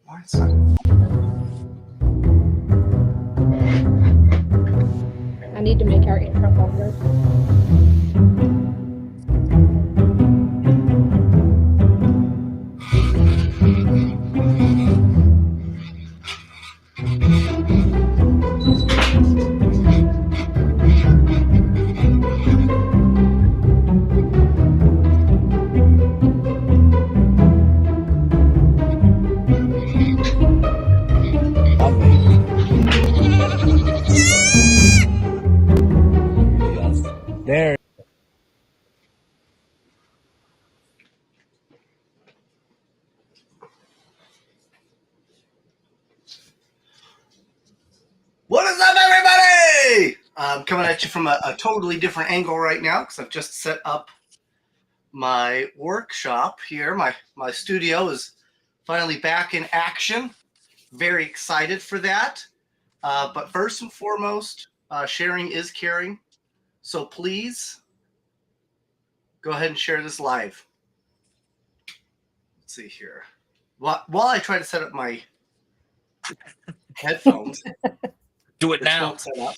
Why it's not? I need to make our intro longer. There. What is up, everybody? I'm coming at you from a totally different angle right now because I've just set up my workshop here. My studio is finally back in action. Very excited for that. But first and foremost, sharing is caring. So please go ahead and share this live. Let's see here. While I try to set up my headphones. Do it now. Set up.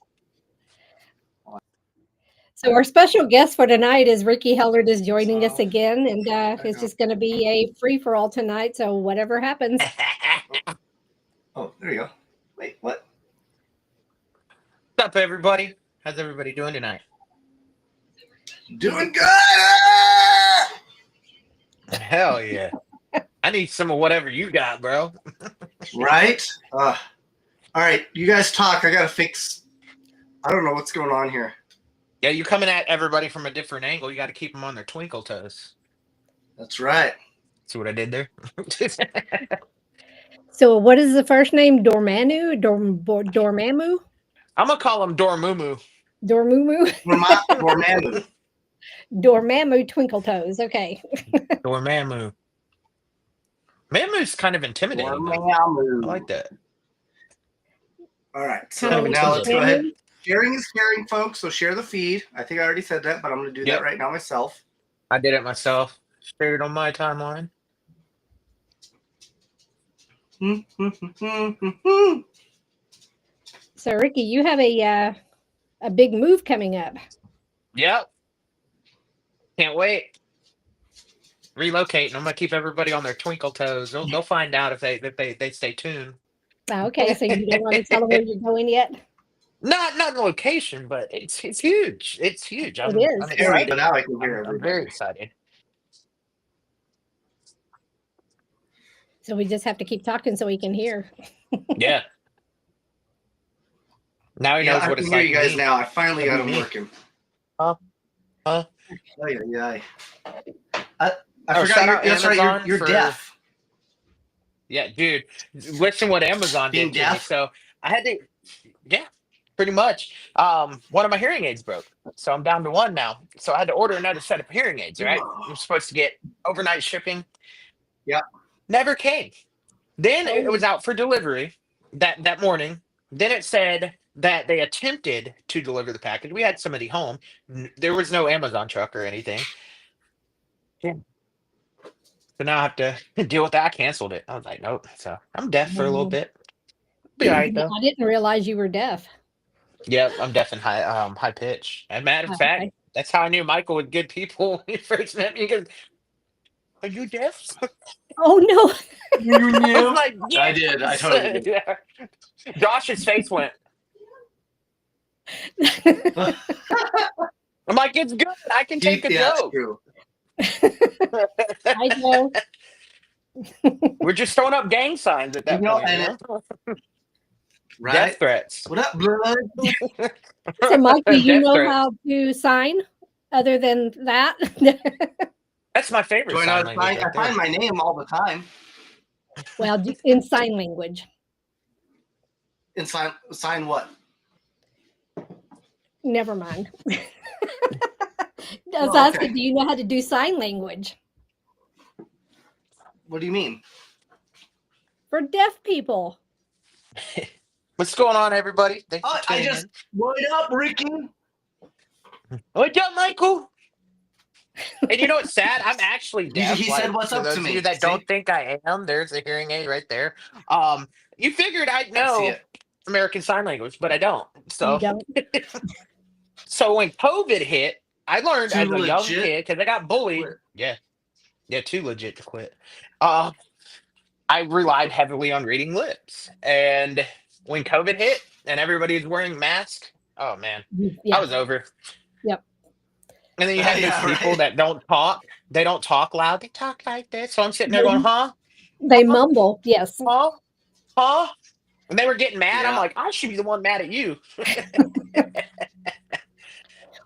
So our special guest for tonight is Ricky Hellard is joining us again, and it's just going to be a free-for-all tonight, so whatever happens. Oh, there you go. Wait, what? What's up, everybody? How's everybody doing tonight? Doing good! Hell yeah. I need some of whatever you got, bro. Right? All right, you guys talk. I got to fix... I don't know what's going on here. Yeah, you're coming at everybody from a different angle. You got to keep them on their twinkle toes. That's right. See what I did there? So what is the first name? Dormammu? Dormammu? I'm going to call him Dormumu. Dormumu? Dormammu. Dormammu Twinkle Toes. Okay. Dormammu. Mamu's kind of intimidating. Dormammu. I like that. All right, so now let's go ahead. Sharing is caring, folks, so share the feed. I think I already said that, but I'm going to do that right now myself. I did it myself. Shared it on my timeline. So, Ricky, you have a big move coming up. Yep. Can't wait. Relocating. I'm going to keep everybody on their twinkle toes. They'll find out if they stay tuned. Okay, so you don't want to tell them where you're going yet? Not location, but it's huge. It's huge. It is. I'm excited. Now I can hear everybody. I'm very excited. So we just have to keep talking so he can hear. Yeah. Now he knows what it's like. I can hear you guys now. I finally got him working. Huh? I forgot. That's right. You're deaf. Yeah, dude. Listen what Amazon did to me. So I had to. Yeah. Pretty much. One of my hearing aids broke. So I'm down to one now. So I had to order another set of hearing aids, right? I'm supposed to get overnight shipping. Yeah. Never came. Then it was out for delivery that morning. Then it said that they attempted to deliver the package. We had somebody home. There was no Amazon truck or anything. Yeah. So now I have to deal with that. I canceled it. I was like, nope. So I'm deaf for a little bit. Be all right, though. I didn't realize you were deaf. Yeah, I'm deaf and high pitch. And matter of fact, that's how I knew Michael was good people when he first met me. He goes, "Are you deaf?" Oh no! I was like, yes. I did. I totally did. Yeah. Josh's face went. I'm like, it's good. I can take a joke. True. I know. We're just throwing up gang signs at that point. Right? Death threats. What up, blood? So, Mike, do you know how to sign other than that? That's my favorite sign language. I find my name all the time. Well, in sign language. In sign what? Never mind. I was asking, do you know how to do sign language? What do you mean? For deaf people. What's going on, everybody? What up, Ricky? What up, Michael? And you know what's sad? I'm actually deaf. He said, Like, "What's for up those to of you me?" that See, don't think I am, there's a hearing aid right there. Um, you figured I'd I see know it. American Sign Language, but I don't. You So, don't. so when COVID hit, I learned Too as a young legit kid because I got to bullied. quit. Yeah, yeah, too legit to quit. Uh, I relied heavily on reading lips, and when COVID hit and everybody was wearing masks, oh man, I Yeah. was over. Yep. And then you have these Yeah, people right. that don't talk. They don't talk loud. They talk like this. So I'm sitting there going, They, huh? they Huh? mumble. Yes. Huh? Huh? And they were getting mad. I'm Yeah, like, I should be the one mad at you.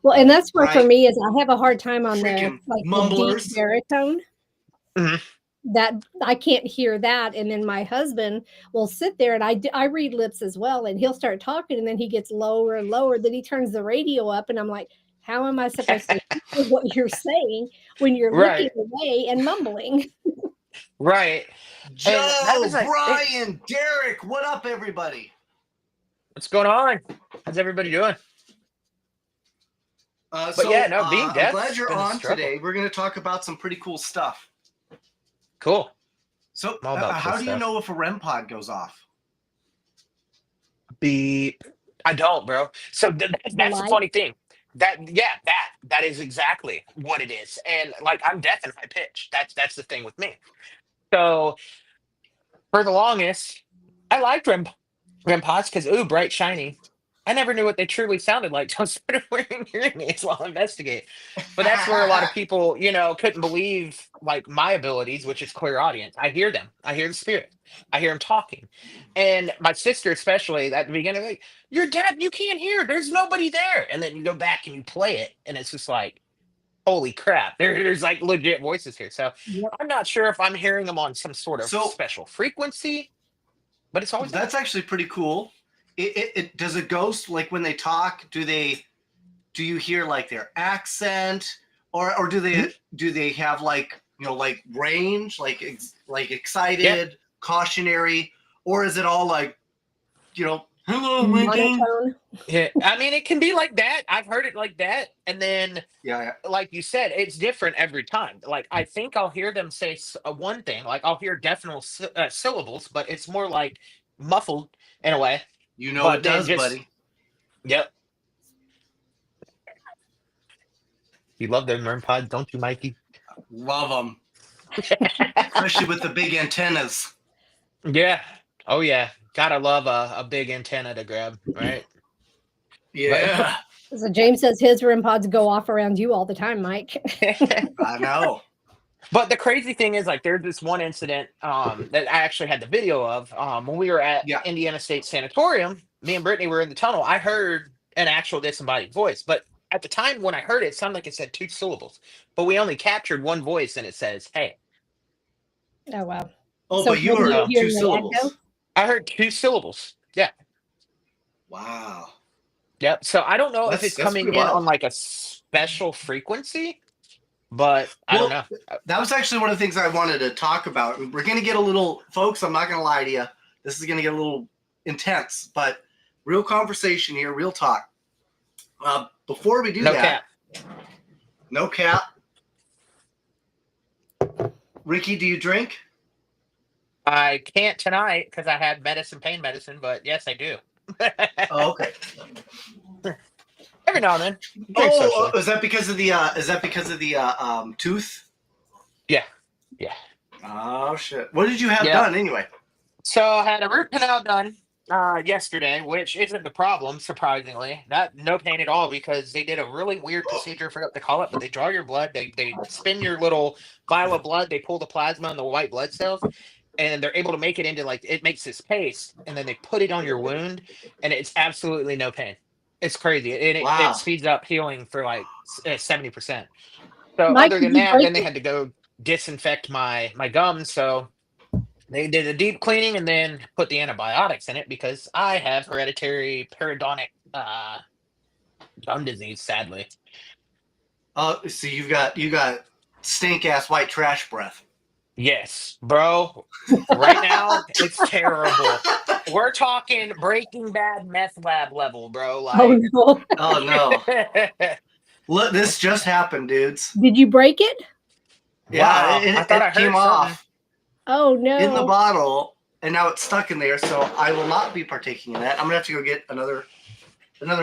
Well, and that's where for right. me is I have a hard time on Freaking the deep mumblers. baritone. Mhm. That I can't hear that, and then my husband will sit there, and I read lips as well, and he'll start talking, and then he gets lower and lower. Then he turns the radio up, and I'm like, "How am I supposed to hear what you're saying when you're looking Right, away and mumbling?" right. And that was Joe, like, Brian, Derek, what up, everybody? what's going on? How's everybody doing? But yeah, no, being I'm deaf's glad you're been a on struggle. today. We're going to talk about some pretty cool stuff. Cool. So, I'm all about cool how do you stuff. know if a REM pod goes off? Beep. I don't, bro. So The that's the light. funny thing. That is exactly what it is. And like I'm deaf and high pitch. That's the thing with me. So for the longest, I liked REM pods because ooh, bright, shiny. I never knew what they truly sounded like till I started wearing hearing aids while I investigate. But that's where a lot of people, couldn't believe like my abilities, which is clairaudient. I hear them. I hear the spirit. I hear them talking. And my sister, especially at the beginning, like, you're deaf, you can't hear. There's nobody there. And then you go back and you play it, and it's just like, holy crap, there's like legit voices here. So Yep. I'm not sure if I'm hearing them on some sort of So, special frequency, but it's always there. that's actually pretty cool. It does a ghost, like when they talk, do you hear like their accent, or Mhm. do they have like like range, like like Yeah. excited, cautionary, or is it all like hello Ricky? Monotone. Yeah, I mean, it can be like that. I've heard it like that, and then, Yeah, like you said, it's different every time. Like I think I'll hear them say one thing, like I'll hear definite syllables, but it's more like muffled in a way. it But then does, just, buddy. yep, you love them REM pods, don't you, Mikey? Love them, especially with the big antennas. Yeah. Oh yeah. Gotta love a big antenna to grab, right? But Yeah, So James says his REM pods go off around you all the time, Mike. I know. but the crazy thing is, like, there's this one incident that I actually had the video of when we were at Yeah, Indiana State Sanatorium. Me and Brittany were in the tunnel. I heard an actual disembodied voice, but at the time when I heard it, it sounded like it said two syllables. But we only captured one voice, and it says, "Hey." Oh wow. oh, So but you what are you heard So two hearing the echo? syllables. I heard two syllables. Yeah. Wow, Yep. So I don't know if it's that's coming pretty in wild. on like a special frequency, but I don't Well, know. that was actually one of the things I wanted to talk about. We're going to get a little, folks, I'm not going to lie to you. This is going to get a little intense, but real conversation here, real talk. Before we do No that, cap. no cap. Ricky, do you drink? I can't tonight because I had pain medicine, but yes, I do. Oh, okay. Every now and then, drink Oh, socially. is that because of the tooth? Yeah, yeah, Oh shit. What did you have yeah. done anyway? So I had a root canal done yesterday, which isn't the problem, surprisingly. Not no pain at all because they did a really weird procedure. I forgot what they call it, but they draw your blood. They spin your little vial of blood. They pull the plasma and the white blood cells, and they're able to make it into like it makes this paste, and then they put it on your wound, and it's absolutely no pain. It's crazy, and it Wow. speeds up healing for like 70%. So Mike, other did than you that, break then they it? had to go disinfect my gums. So they did a deep cleaning and then put the antibiotics in it because I have hereditary periodontic gum disease, sadly. So you got stink ass white trash breath. Yes, bro. Right now, it's terrible. We're talking Breaking Bad meth lab level, bro. Oh Like, no. Oh no. Look, this just happened, dudes. Did you break it? Yeah, Wow, I thought I it came heard something. off Oh in the no. bottle, and now it's stuck in there. So I will not be partaking in that. I'm gonna have to go get another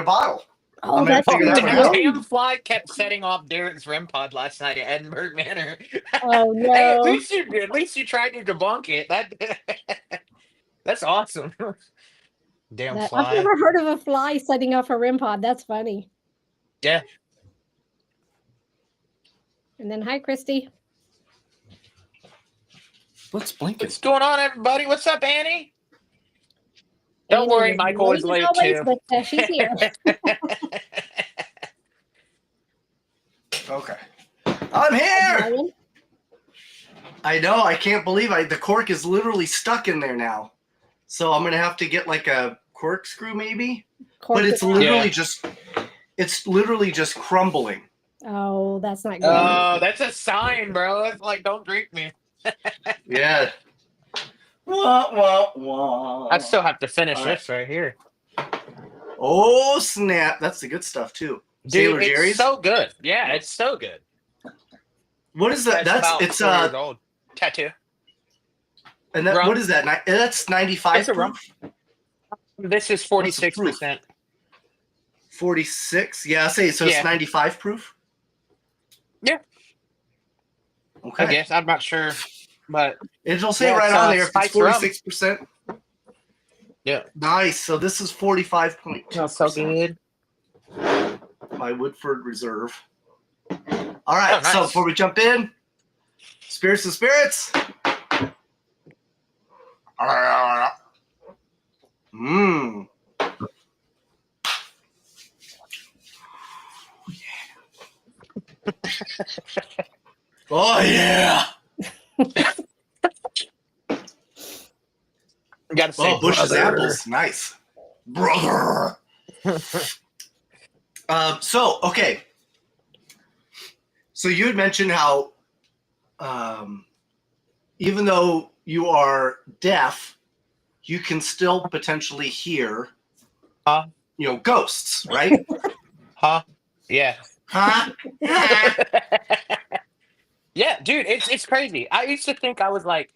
bottle. Oh, I'm gonna that's figure too that one out. Damn fly kept setting off Derek's REM pod last night at Edinburgh Manor. Oh Hey, at no. least you did. At least you tried to debunk it. That's awesome. Damn I've fly. never heard of a fly setting off a REM pod. That's funny. Yeah. And then hi, Christy. What's blinking? What's going on, everybody? What's up, Annie? Don't Annie worry, is Michael is late as late always, too. but she's here. Okay, I'm here. Brian. I know. I can't believe the cork is literally stuck in there now. So I'm gonna have to get like a corkscrew, maybe. But it's literally just crumbling. Oh, that's not good. Oh, that's a sign, bro. It's like, don't drink me. Yeah. Wah, wah, wah. I still have to finish All right. this right here. Oh snap! That's the good stuff too. Dude, Sailor it's Jerry's. so good. Yeah, it's so good. What is that? It's 4 years old. Tattoo. And that Rum. what is that? That's 95 It's a rum. proof. This is 46%. 46. Yeah, I say so. Yeah. It's 95 proof. Yeah. Okay. I guess I'm not sure, but It'll say Yeah, right it's, on there if it's spiced rum. 46%. yeah, Nice. So this is 45.2%. smells so good. My Woodford Reserve. All right. Oh, nice. So before we jump in, spirits and spirits. Mmm. Oh yeah. You gotta say, Oh, Bush's brother. apples. Nice. Brother. Okay. So you had mentioned how even though you are deaf, you can still potentially hear Huh? Ghosts, right? Huh? Yeah. Huh? Yeah, dude, it's crazy. I used to think I was like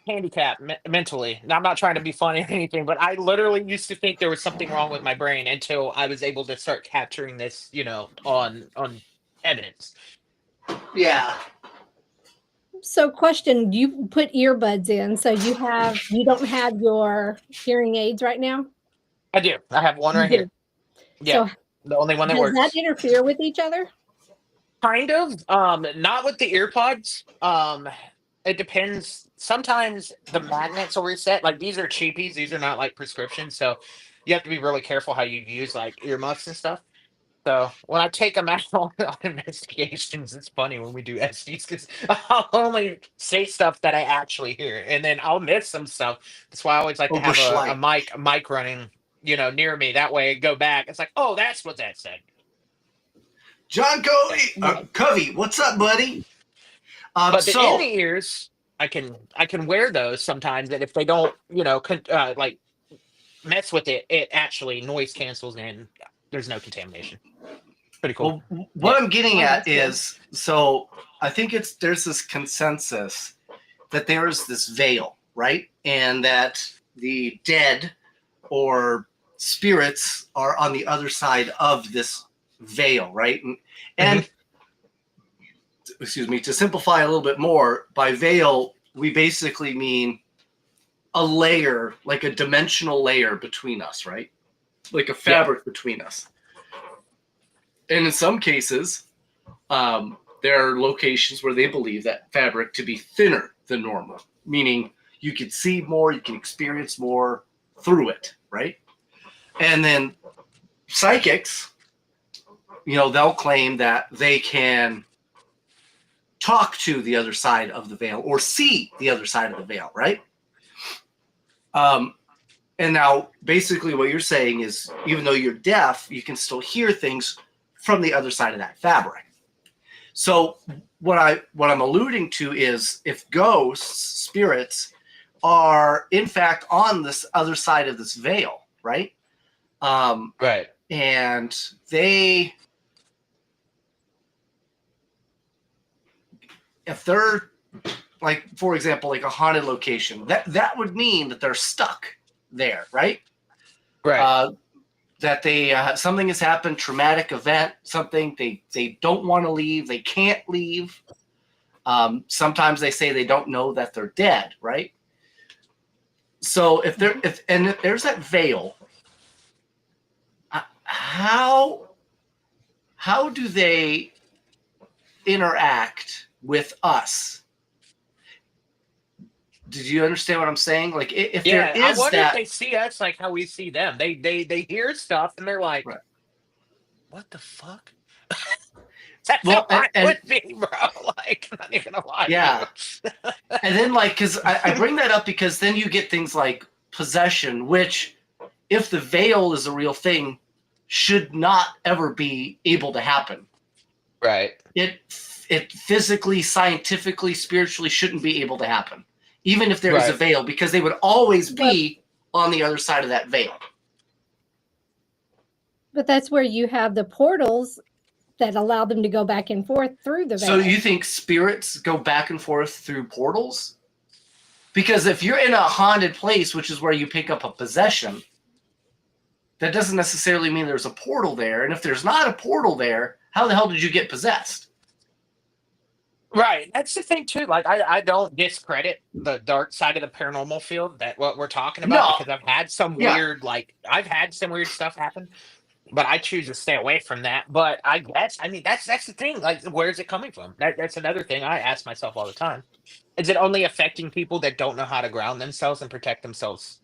handicapped mentally. Now, I'm not trying to be funny or anything, but I literally used to think there was something wrong with my brain until I was able to start capturing this, on evidence. Yeah. So, question: you put earbuds in, so you don't have your hearing aids right now? I do. I have one You right do. here. Yeah, So, the only one that does works. that interfere with each other? Kind of. Not with the earpods. It depends. Sometimes the magnets will reset. Like these are cheapies. These are not like prescriptions. So you have to be really careful how you use like earmuffs and stuff. So when I take them out on investigations, it's funny when we do SDs because I'll only say stuff that I actually hear, and then I'll miss some stuff. That's why I always like to have Bush a Light. mic running, near me. That way, I go back. It's like, oh, that's what that said. John Covey, what's up, buddy? But the in the ears, I can wear those sometimes, and if they don't, like mess with it, it actually noise cancels and there's no contamination. Pretty cool. Well, what I'm getting at is, so I think there's this consensus that there is this veil, right? And that the dead or spirits are on the other side of this veil, right? And excuse me, to simplify a little bit more, by veil, we basically mean a layer, like a dimensional layer between us, right? Like a fabric between us. And in some cases, there are locations where they believe that fabric to be thinner than normal, meaning you can see more, you can experience more through it, right? And then psychics, they'll claim that they can talk to the other side of the veil or see the other side of the veil, right? And now basically what you're saying is, even though you're deaf, you can still hear things from the other side of that fabric. So what I'm alluding to is, if ghosts, spirits, are in fact on this other side of this veil, right? Right. And they if they're like, for example, like a haunted location, that would mean that they're stuck there, right? Right. That they something has happened, traumatic event, something they don't want to leave, they can't leave. Sometimes they say they don't know that they're dead, right? So if there's that veil, how do they interact with us? Did you understand what I'm saying? Like, if there I is wonder if that, they see us like how we see them. They hear stuff and they're like, right. "What the fuck?" That's how Well, I and would be, bro. Like, I'm not even gonna lie to yeah, you. and then like, because I bring that up because then you get things like possession, which, if the veil is a real thing, should not ever be able to happen. Right. It physically, scientifically, spiritually shouldn't be able to happen, even if there is a Right. veil, because they would always But, be on the other side of that veil. but that's where you have the portals that allow them to go back and forth through the veil. So you think spirits go back and forth through portals? Because if you're in a haunted place, which is where you pick up a possession, that doesn't necessarily mean there's a portal there. And if there's not a portal there, how the hell did you get possessed? Right. That's the thing too. Like, I don't discredit the dark side of the paranormal field, that what we're talking about, No. because I've had some Yeah. weird, like, I've had some weird stuff happen, but I choose to stay away from that. But I guess, I mean, that's the thing. Like, where's it coming from? That's another thing I ask myself all the time. Is it only affecting people that don't know how to ground themselves and protect themselves,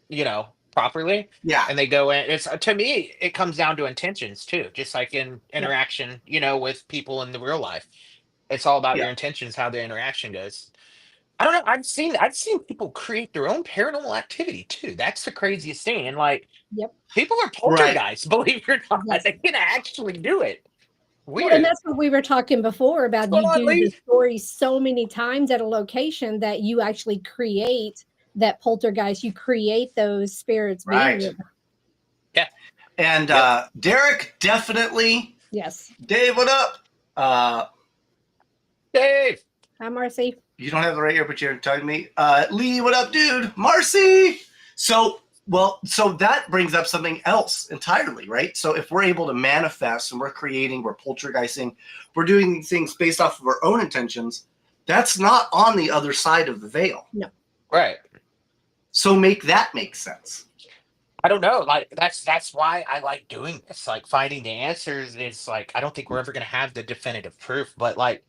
properly? Yeah. And they go in. It's, to me, it comes down to intentions too, just like in interaction, with people in the real life. It's all about Yeah. your intentions, how the interaction goes. I don't know. I've seen people create their own paranormal activity too. That's the craziest thing. And like, Yep. people are Right. poltergeists, believe it or not. Yes. They can actually do it. Well, Weird. and that's what we were talking before about. What's You going on, do the Lee? story so many times at a location that you actually create that poltergeist. You create those spirits Right. being Yeah. And Yep. Derek, definitely. Yes. Dave, what up? Dave. Hi, Marcy. You don't have the right ear, but you're telling me. Lee, what up, dude? Marcy. So that brings up something else entirely, right? So if we're able to manifest and we're creating, we're poltergeisting, we're doing these things based off of our own intentions, that's not on the other side of the veil. No. Right. So make that make sense. I don't know. Like, that's why I like doing this. Like, finding the answers is like, I don't think we're ever gonna have the definitive proof, but like,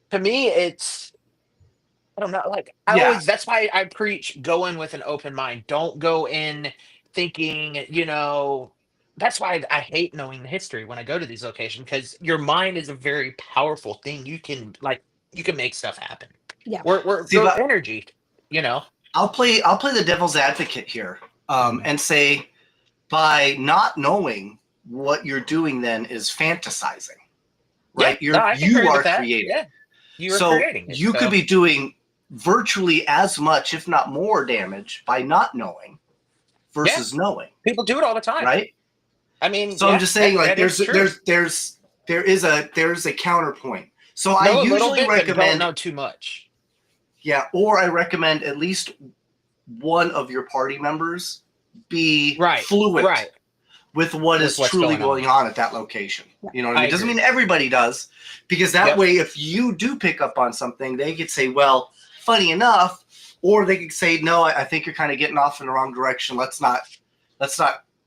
to me, it's, I don't know. Like, Yeah. that's why I preach go in with an open mind. Don't go in thinking, that's why I hate knowing the history when I go to these locations, because your mind is a very powerful thing. You can make stuff happen. Yeah. We're See, but energy, you know. I'll play the devil's advocate here, and say, by not knowing, what you're doing then is fantasizing, right? Yeah, no, I can You agree are with that. creating. Yeah, you are So creating it. you could be doing virtually as much, if not more, damage by not knowing versus knowing. People do it all the time, right? I mean, so I'm just saying, like, there is a counterpoint. So know I a little usually bit, but don't recommend, know too much. yeah, or I recommend at least one of your party members be fluent with what is what's truly going going on at that location. You know what I mean? It doesn't agree. mean everybody does, because that way, if you do pick up on something, they could say, well, funny enough, or they could say, no, I think you're kind of getting off in the wrong direction. Let's not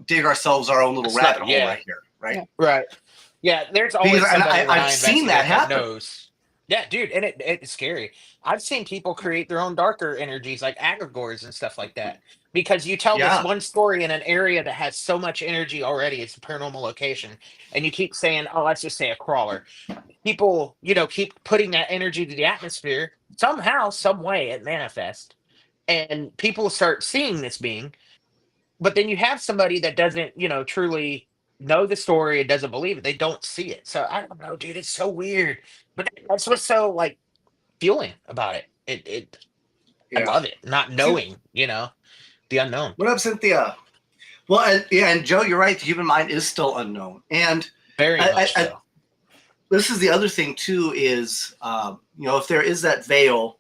dig ourselves our own little rabbit hole right here, right? Right. Yeah, there's always Because, and somebody when I've seen that happen. knows. Yeah, dude, and it's scary. I've seen people create their own darker energies, like aggregors and stuff like that. Because you tell this one story in an area that has so much energy already, it's a paranormal location, and you keep saying, oh, let's just say a crawler. People, keep putting that energy to the atmosphere. Somehow, some way, it manifests, and people start seeing this being. But then you have somebody that doesn't, truly know the story and doesn't believe it. They don't see it. So I don't know, dude. It's so weird. But that's what's so like fueling about it. I love it. Not knowing, the unknown. What up, Cynthia? Well, and Joe, you're right. The human mind is still unknown, and Very much so. this is the other thing too is, if there is that veil,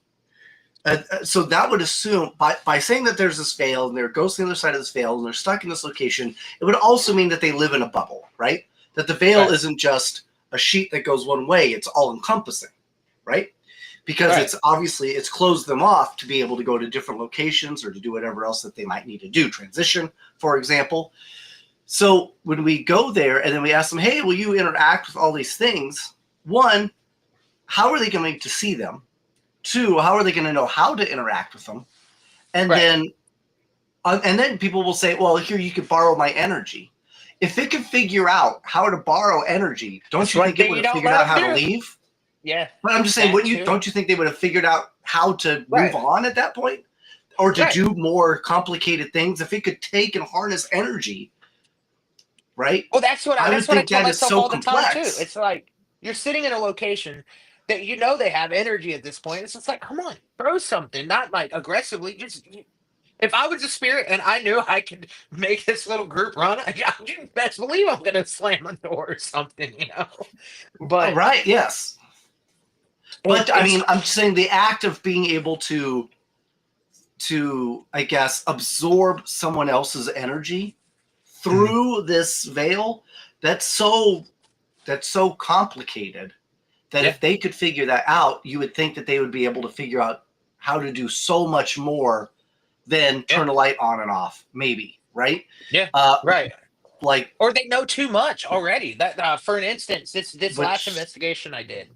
so that would assume by saying that there's this veil and there are ghosts on the other side of this veil and they're stuck in this location, it would also mean that they live in a bubble, right? That the veil isn't just a sheet that goes one way, it's all encompassing, right? Because it's obviously it's closed them off to be able to go to different locations or to do whatever else that they might need to do, transition, for example. So when we go there and then we ask them, hey, will you interact with all these things? One, how are they going to see them? Two, how are they going to know how to interact with them? And then people will say, well, here, you could borrow my energy. If they can figure out how to borrow energy, don't you think it would have figured out how to leave? Yeah. But I'm just saying, don't you think they would have figured out how to move on at that point? Or to do more complicated things? If it could take and harness energy, right? Well, that's what I tell myself all the time, too. It's like, you're sitting in a location that they have energy at this point. It's just like, come on, throw something, not like aggressively. Just if I was a spirit and I knew I could make this little group run, you best believe I'm gonna slam a door or something, But yes. But I mean, I'm saying the act of being able to I guess absorb someone else's energy through this veil, that's so complicated. That if they could figure that out, you would think that they would be able to figure out how to do so much more than turn a light on and off, maybe, right? Yeah, Like, or they know too much already. That, for an instance, this last investigation I did,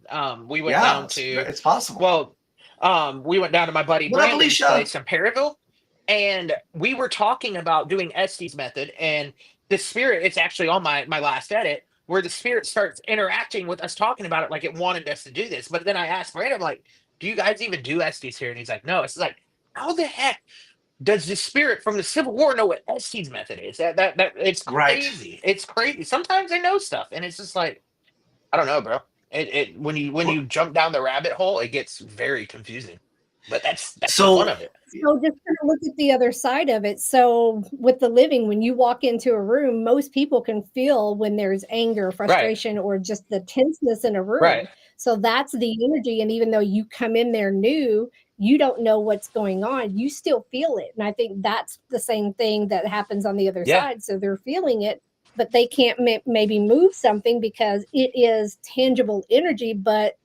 we went down to. It's possible. Well, we went down to my buddy Brandon's place in Perryville, and we were talking about doing Estes method, and the spirit. It's actually on my last edit, where the spirit starts interacting with us talking about it like it wanted us to do this. But then I asked Brandon, I'm like, do you guys even do Estes here? And he's like, no. It's like, how the heck does the spirit from the Civil War know what Estes method is? That it's crazy. Right. It's crazy. Sometimes they know stuff, and it's just like, I don't know, bro. When you jump down the rabbit hole, it gets very confusing. But that's the fun of it. So just kind of look at the other side of it. So with the living, when you walk into a room, most people can feel when there's anger, frustration, or just the tenseness in a room. Right. So that's the energy. And even though you come in there new, you don't know what's going on, you still feel it. And I think that's the same thing that happens on the other side. So they're feeling it, but they can't maybe move something because it is tangible energy, but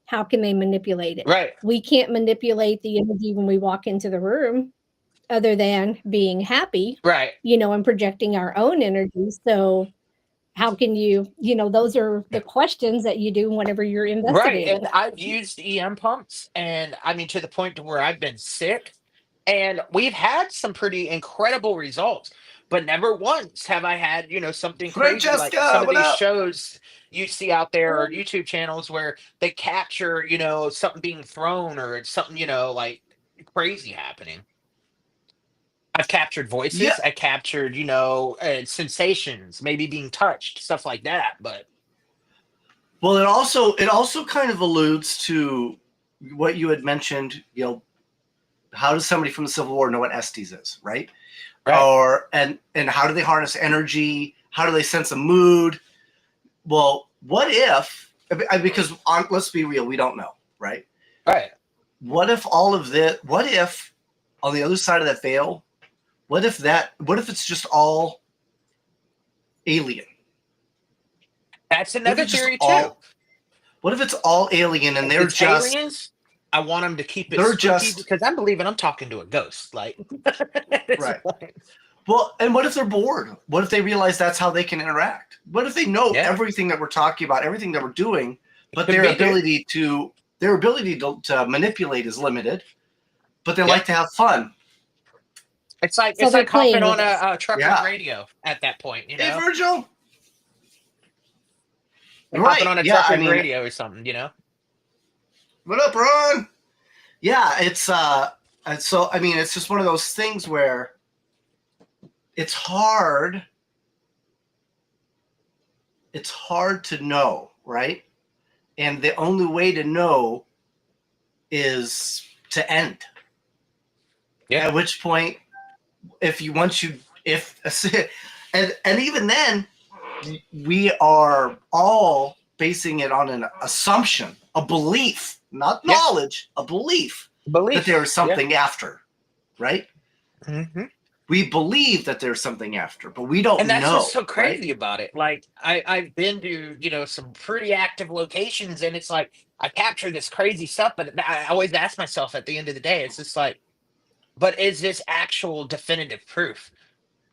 how can they manipulate it? Right. We can't manipulate the energy when we walk into the room other than being happy, right? And projecting our own energy. So how can you, those are the questions that you do whenever you're investigating. Right. And I've used EM pumps, and I mean, to the point to where I've been sick, and we've had some pretty incredible results. But never once have I had, something crazy like some of these shows you see out there, or YouTube channels where they capture, something being thrown or something, like crazy happening. I've captured voices. Yeah. I captured, sensations, maybe being touched, stuff like that. But well, it also kind of alludes to what you had mentioned. How does somebody from the Civil War know what Estes is, right? Or and how do they harness energy? How do they sense a mood? Well, what if? Because let's be real, we don't know, right? Right. What if all of this? What if on the other side of that veil? What if it's just all alien? That's another theory too. What if it's all alien and they're just aliens? I want them to keep it spooky because I'm believing I'm talking to a ghost. Like, right. Well, and what if they're bored? What if they realize that's how they can interact? What if they know everything that we're talking about, everything that we're doing, but their ability to manipulate is limited, but they like to have fun. It's like hopping on a trucking radio at that point, Hey, Virgil. Like hopping on a trucking radio or something, What up, Ron? Yeah, it's so I mean, it's just one of those things where it's hard to know, right? And the only way to know is to end. Yeah. At which point, and even then, we are all basing it on an assumption, a belief, not knowledge, a belief that there is something after, right? Mm-hmm. We believe that there's something after, but we don't know. And that's what's so crazy right? about it. Like I've been to, some pretty active locations, and it's like I capture this crazy stuff, but I always ask myself at the end of the day, it's just like, but is this actual definitive proof?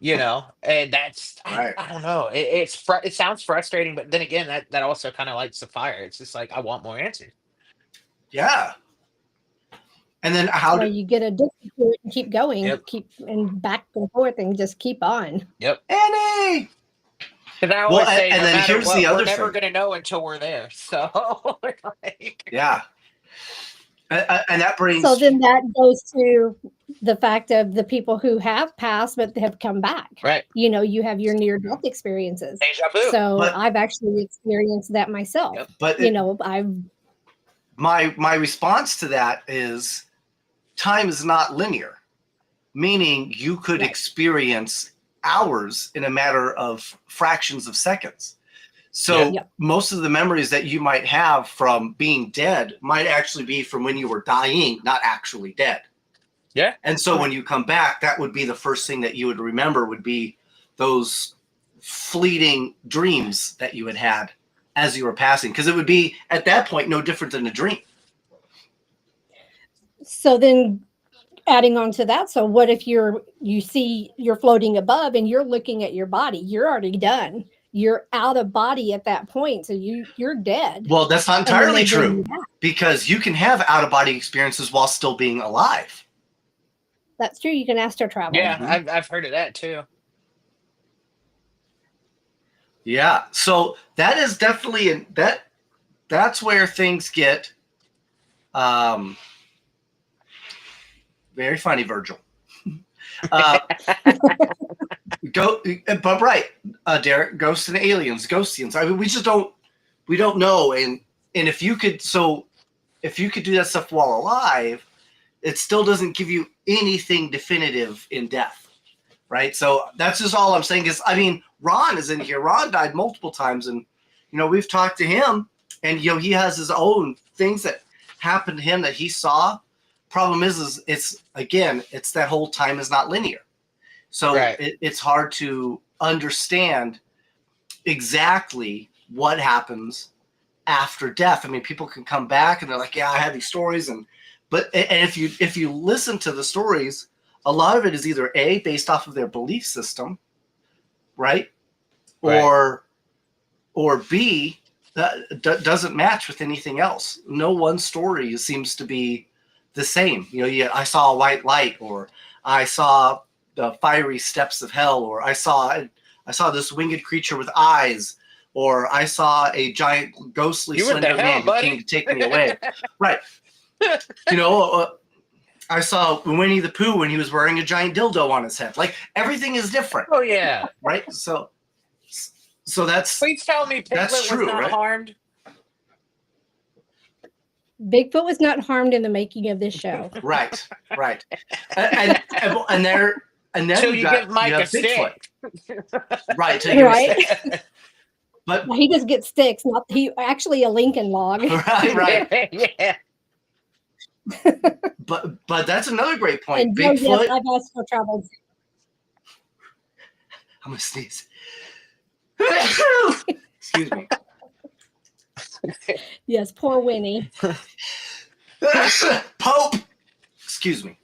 And that's Right. I don't know. It sounds frustrating, but then again, that also kind of lights the fire. It's just like I want more answers. Yeah. And then That's why you get addicted to it and keep going, keep and back and forth and just keep on. Yep. Annie. Because I always say, and no then matter here's what, the other we're never thing. going to know until we're there. So, yeah. And that brings. So then that goes to the fact of the people who have passed but have come back. Right. You have your near-death experiences. Deja vu. So I've actually experienced that myself. Yep. But I've. My response to that is, time is not linear, meaning you could experience hours in a matter of fractions of seconds. So most of the memories that you might have from being dead might actually be from when you were dying, not actually dead. Yeah. And so when you come back, that would be the first thing that you would remember would be those fleeting dreams that you had as you were passing, because it would be at that point no different than a dream. So then adding on to that, so what if you're floating above and you're looking at your body? You're already done. You're out of body at that point, so you're dead. Well, that's not entirely true, because you can have out of body experiences while still being alive. That's true. You can astral travel. Yeah, I've heard of that too. Yeah, so that is definitely that's where things get very funny, Virgil. But right, Derek, ghosts and aliens, ghostians. I mean, we don't know, and if you could do that stuff while alive, it still doesn't give you anything definitive in death, right? So that's just all I'm saying is, I mean, Ron is in here. Ron died multiple times, and we've talked to him, and he has his own things that happened to him that he saw. Problem is it's that whole time is not linear. So it's hard to understand exactly what happens after death. I mean, people can come back and they're like, yeah, I have these stories. And if you listen to the stories, a lot of it is either A, based off of their belief system, right? Or B, that doesn't match with anything else. No one story seems to be the same. I saw a white light, or I saw the fiery steps of hell, or I saw this winged creature with eyes, or I saw a giant ghostly slender man who came to take me away. Right. I saw Winnie the Pooh when he was wearing a giant dildo on his head. Like, everything is different. Oh yeah. Right. So that's. Please tell me Piglet was not harmed. Bigfoot was not harmed in the making of this show. Right. And there. And then you give Mike a stick. Right. Right. But he just gets sticks, not actually a Lincoln log. Right. Yeah. But that's another great point. And Bigfoot. Yes, I've also traveled. I'm gonna sneeze. Excuse me. Yes, poor Winnie. Pope. Excuse me.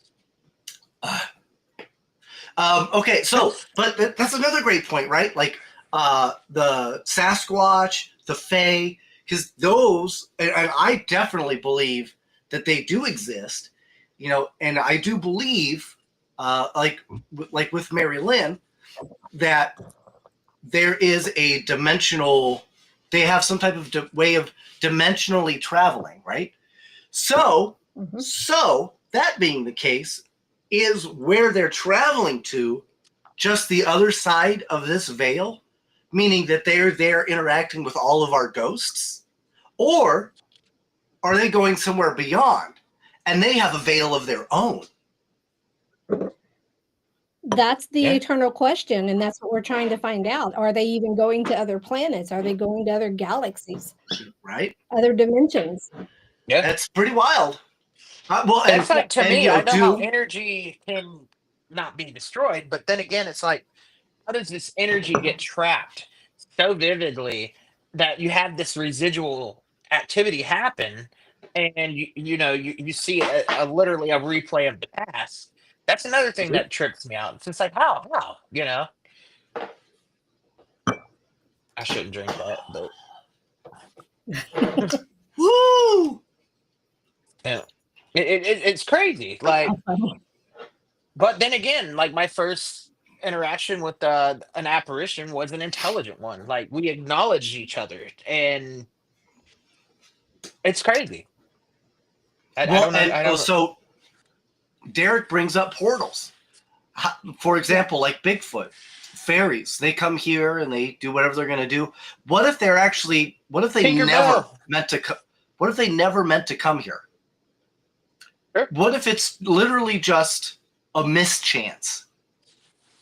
Okay, so but that's another great point, right? Like the Sasquatch, the Fae, because those, and I definitely believe that they do exist, and I do believe, like with MaryLynn, that there is a dimensional. They have some type of way of dimensionally traveling, right? So that being the case, is where they're traveling to just the other side of this veil, meaning that they're there interacting with all of our ghosts? Or are they going somewhere beyond and they have a veil of their own? That's the Yeah. eternal question, and that's what we're trying to find out. Are they even going to other planets? Are they going to other galaxies, Right? other dimensions? Yeah. That's pretty wild. Well, And it's like, to and me, you know, I know how do energy can not be destroyed, but then again, it's like, how does this energy get trapped so vividly that you have this residual activity happen, and you see a literally a replay of the past? That's another thing that trips me out. It's just like, how, I shouldn't drink that, but woo. yeah, it's crazy. Like, but then again, like my first interaction with an apparition was an intelligent one. Like, we acknowledged each other, and it's crazy. I Well, don't know. and I don't know. so Derek brings up portals. For example, like Bigfoot, fairies, they come here and they do whatever they're going to do. What if they're actually? What if they never Tinkerbell. meant to? What if they never meant to come here? Sure. What if it's literally just a mischance,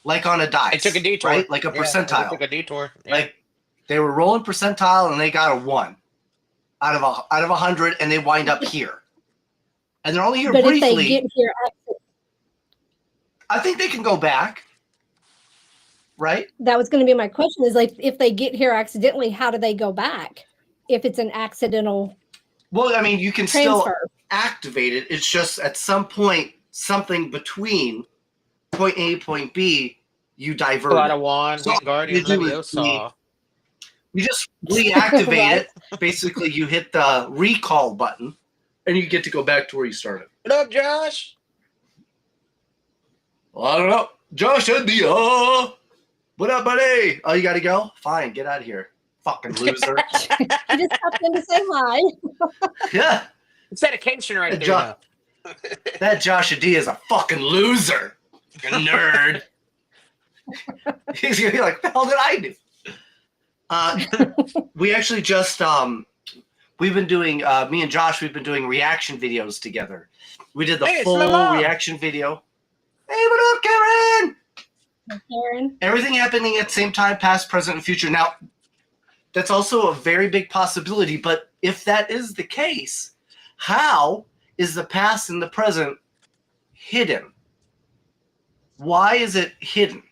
like on a dice? It took a detour, right? Like a Yeah, percentile. It took a detour. Yeah. Like they were rolling percentile and they got a 1 out of 100, and they wind up here, and they're only here But briefly. if they get here, I think they can go back, right? that was going to be my question. Is like, if they get here accidentally, how do they go back? If it's an accidental Well, I mean, you can still transfer. activate it. It's just at some point, something between point A, point B, you divert Pull out it. a wand, So Guardian you do Leviosa. You just reactivate Right. it. Basically, you hit the recall button, and you get to go back to where you started. What up, Josh? Well, I don't know. Josh and the what up, buddy? Oh, you got to go? Fine, get out of here. Fucking loser. You just popped in to say hi. Yeah. It's dedication right Hey, there. Josh. Now. That Josh D is a fucking loser. Fucking nerd. He's gonna be like, what the hell did I do? We actually just we've been doing me and Josh, we've been doing reaction videos together. We did the Hey, it's full my mom. reaction video. Hey, what up, Karen? Karen. Everything happening at the same time, past, present, and future. Now, that's also a very big possibility, but if that is the case, how is the past and the present hidden? Why is it hidden?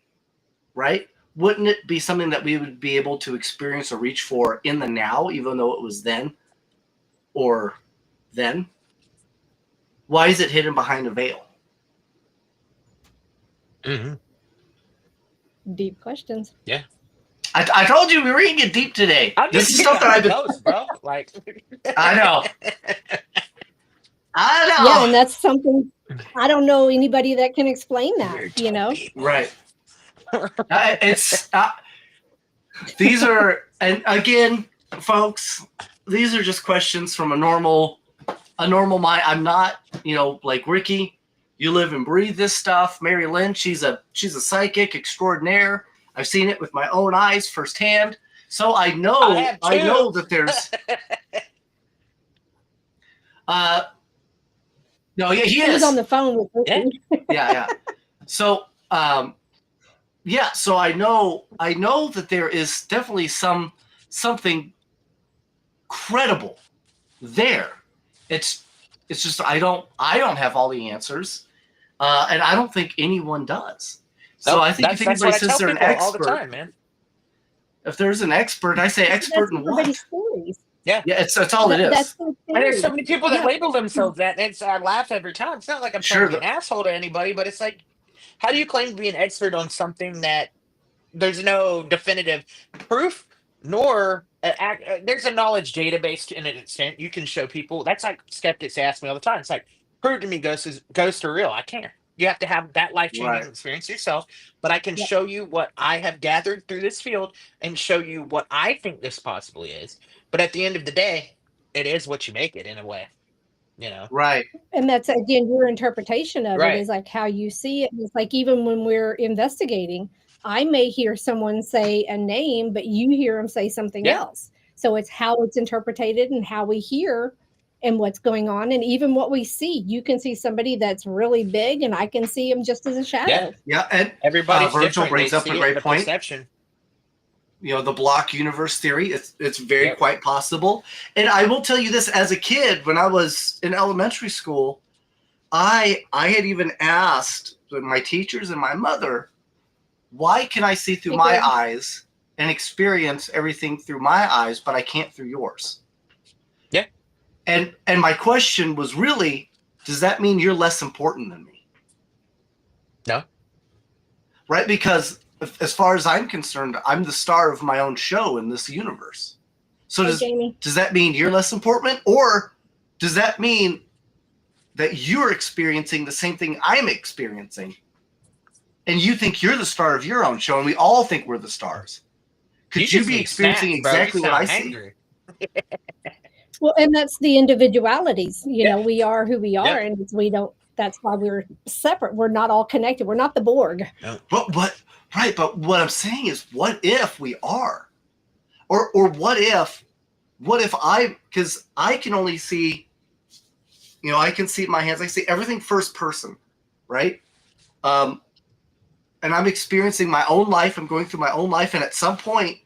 Right? Wouldn't it be something that we would be able to experience or reach for in the now, even though it was then or then? Why is it hidden behind a veil? Mm-hmm. Deep questions. Yeah. I told you we were going to get deep today. I'm This just is stuff that I've been. ghost, bro. Like, I know. I know. Yeah, and that's something I don't know anybody that can explain that, you know? Right. It's these are, and again, folks, these are just questions from a normal mind. I'm not, like Ricky. You live and breathe this stuff. MaryLynn, she's a psychic extraordinaire. I've seen it with my own eyes firsthand. So I know that there's no, yeah, he was is on the phone with Ricky. yeah. So so I know that there is definitely something credible there. It's just I don't have all the answers, and I don't think anyone does. So I think if anybody says they're an expert, all the time, man. If there's an expert, I say expert in what? Stories. Yeah, it's all it is. That's and there's so many people that label themselves that, and I laugh every time. It's not like I'm trying to be an asshole to anybody, but it's like, how do you claim to be an expert on something that there's no definitive proof, nor there's a knowledge database to an extent you can show people. That's like skeptics ask me all the time. It's like, prove to me ghosts are real. I can't. You have to have that life-changing experience yourself, but I can show you what I have gathered through this field and show you what I think this possibly is. But at the end of the day, it is what you make it in a way, Right. And that's, again, your interpretation of it is like how you see it. It's like, even when we're investigating, I may hear someone say a name, but you hear them say something else. So it's how it's interpreted and how we hear and what's going on, and even what we see. You can see somebody that's really big, and I can see them just as a shadow. Yeah, and Everybody's Virgil different. brings They up a see it in great the point. perception. The block universe theory. It's very Yep. quite possible. And I will tell you this: as a kid, when I was in elementary school, I had even asked my teachers and my mother, why can I see through my eyes and experience everything through my eyes, but I can't through yours? Yeah. And my question was really, does that mean you're less important than me? No. Right? Because as far as I'm concerned, I'm the star of my own show in this universe. So does that mean you're less important? Or does that mean that you're experiencing the same thing I'm experiencing, and you think you're the star of your own show, and we all think we're the stars? Could you be experiencing exactly what I see? Well, and that's the individualities. We are who we are, and we don't. That's why we're separate. We're not all connected. We're not the Borg. But what I'm saying is, what if we are, or what if because I can only see, I can see my hands. I see everything first person, right? And I'm experiencing my own life. I'm going through my own life, and at some point,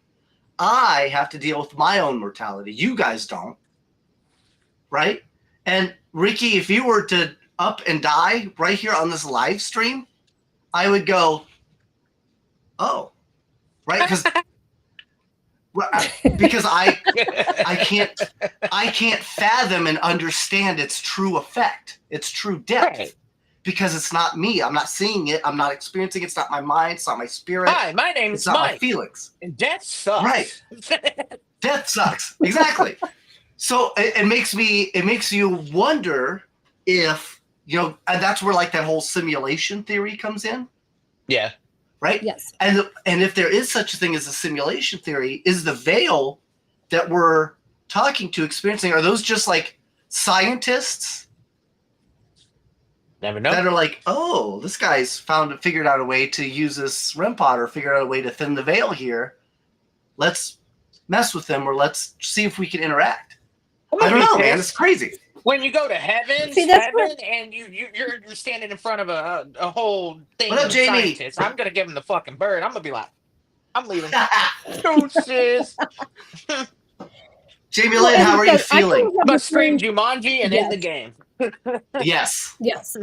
I have to deal with my own mortality. You guys don't, right? And Ricky, if you were to up and die right here on this live stream, I would go, oh, right? Because I can't fathom and understand its true effect, its true depth, right. Because it's not me. I'm not seeing it. I'm not experiencing it. It's not my mind. It's not my spirit. Hi, my name is Mike. It's not my feelings. And death sucks. Right. Death sucks. Exactly. So it makes you wonder if, and that's where like that whole simulation theory comes in. Yeah. Right? Yes. And if there is such a thing as a simulation theory, is the veil that we're talking to, experiencing, are those just like scientists? Never know. That are like, oh, this guy's figured out a way to use this REM pod, or figured out a way to thin the veil here. Let's mess with them, or let's see if we can interact. I don't know, man. It's crazy. When you go to heaven, and you're standing in front of a whole thing of scientists, I'm gonna give them the fucking bird. I'm gonna be like, I'm leaving. Deuces. Jamie Lynn, how are you feeling? I'm gonna stream Jumanji and end the game. Yes. Yes.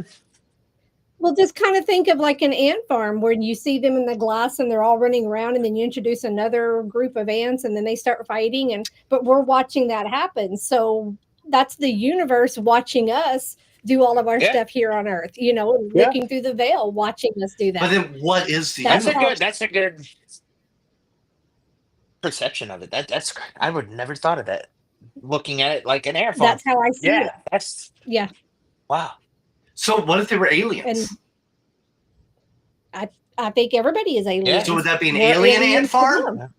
Well, just kind of think of like an ant farm where you see them in the glass and they're all running around, and then you introduce another group of ants and then they start fighting, but we're watching that happen. So that's the universe watching us do all of our stuff here on Earth, looking through the veil, watching us do that. But then what is the universe? That's a good perception of it. That's I would never thought of that. Looking at it like an ant farm. That's how I see it. Yeah. Wow. So what if they were aliens? And I think everybody is alien. Yeah. So would that be an alien ant farm?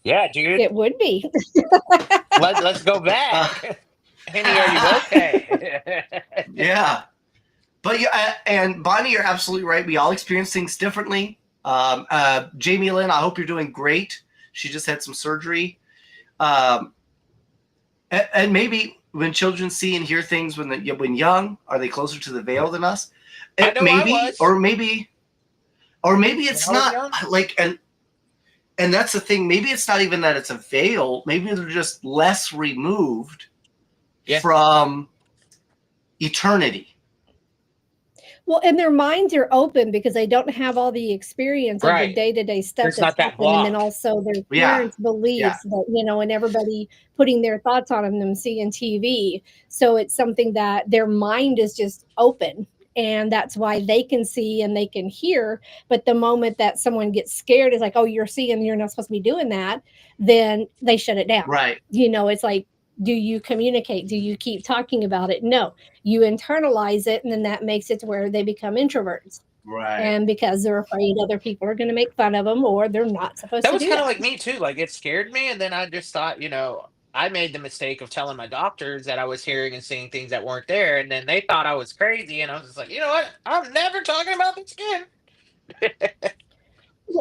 Yeah, dude. It would be. Let's go back. Henny, are you okay? Yeah. But and Bonnie, you're absolutely right. We all experience things differently. Jamie Lynn, I hope you're doing great. She just had some surgery. And maybe when children see and hear things when young, are they closer to the veil than us? I know maybe, I was. or maybe it's not like, and that's the thing. Maybe it's not even that it's a veil. Maybe they're just less removed from eternity. Well, and their minds are open because they don't have all the experience of the day-to-day stuff that's happening. And then also their parents' beliefs that, and everybody putting their thoughts on them seeing TV. So it's something that their mind is just open. And that's why they can see and they can hear. But the moment that someone gets scared, is like, oh, you're seeing, you're not supposed to be doing that. Then they shut it down. Right. It's like, do you communicate? Do you keep talking about it? No, you internalize it. And then that makes it to where they become introverts. Right. And because they're afraid other people are going to make fun of them, or they're not supposed to do that. That was kind of like me too. Like, it scared me. And then I just thought, I made the mistake of telling my doctors that I was hearing and seeing things that weren't there. And then they thought I was crazy. And I was just like, you know what? I'm never talking about this again.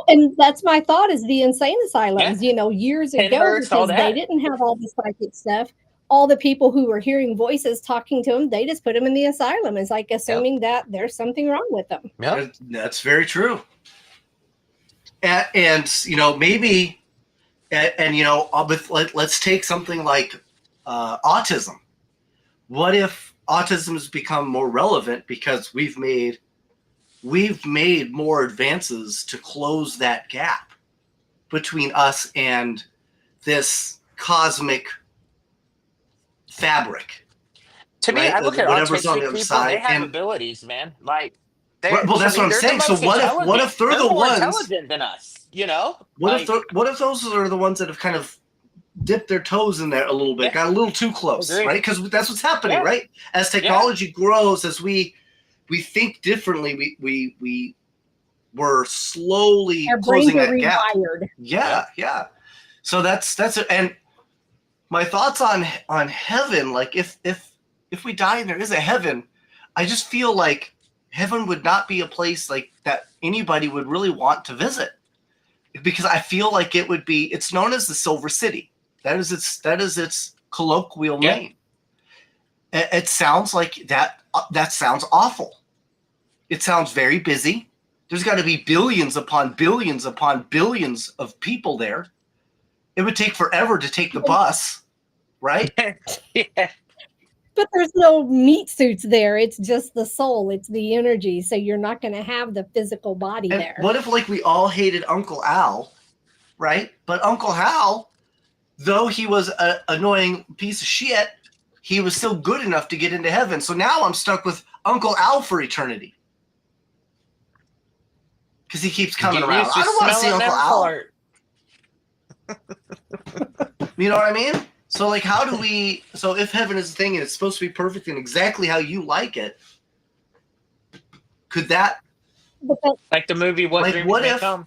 And that's my thought, is the insane asylums, years ago, because they didn't have all the psychic stuff. all the people who were hearing voices talking to them, they just put them in the asylum. It's like assuming that there's something wrong with them. Yep. That's very true. And maybe, and let's take something like autism. What if autism has become more relevant because we've made more advances to close that gap between us and this cosmic fabric. To me, right? I look at Whatever's on autistic the other people, side, they have and abilities, man. Like, well, that's what I'm they're the saying. So most what intelligent. if they're the more ones? intelligent than us? What if those are the ones that have kind of dipped their toes in there a little bit, got a little too close, Agree. right? Because that's what's happening, Yeah. right? As technology grows, as we think differently, we're slowly Our closing brains are that gap. rewired. Yeah. So that's it. And my thoughts on heaven, like if we die and there is a heaven, I just feel like heaven would not be a place like that anybody would really want to visit, because I feel like it's known as the Silver City. That is its colloquial name. It sounds like that sounds awful. It sounds very busy. There's got to be billions upon billions upon billions of people there. It would take forever to take the bus, right? Yeah. But there's no meat suits there. It's just the soul. It's the energy. So you're not going to have the physical body And there. what if we all hated Uncle Al, right? But Uncle Al, though he was an annoying piece of shit, he was still good enough to get into heaven. So now I'm stuck with Uncle Al for eternity. Because he keeps coming around. I don't want to see Uncle Al. You know what I mean? So how do we? So if heaven is a thing and it's supposed to be perfect and exactly how you like it, could that? Like the movie What Dreams May Come?